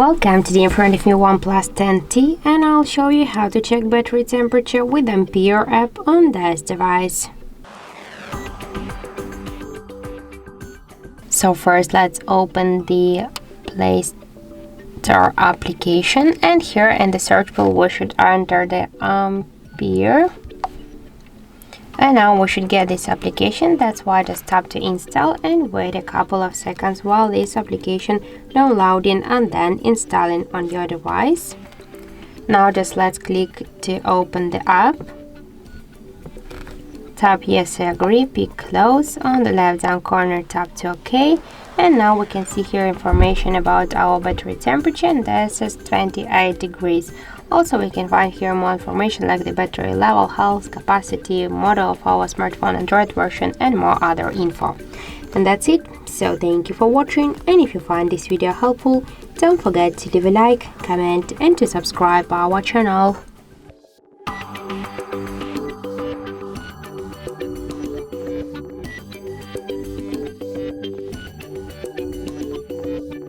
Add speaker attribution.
Speaker 1: Welcome to the in front of me OnePlus 10T, and I'll show you how to check battery temperature with Ampere app on this device. So first let's open the Play Store application, and here in the search bar we should enter the Ampere. And now we should get this application. That's why just tap to install and wait a couple of seconds while this application downloading and then installing on your device. Now just let's click to open the app. Tap yes, I agree, pick close. On the left down corner tap to OK. And now we can see here information about our battery temperature, and this is 28 degrees. Also we can find here more information like the battery level, health, capacity, model of our smartphone, Android version, and more other info. And that's it. So thank you for watching, and if you find this video helpful, don't forget to leave a like, comment and to subscribe our channel.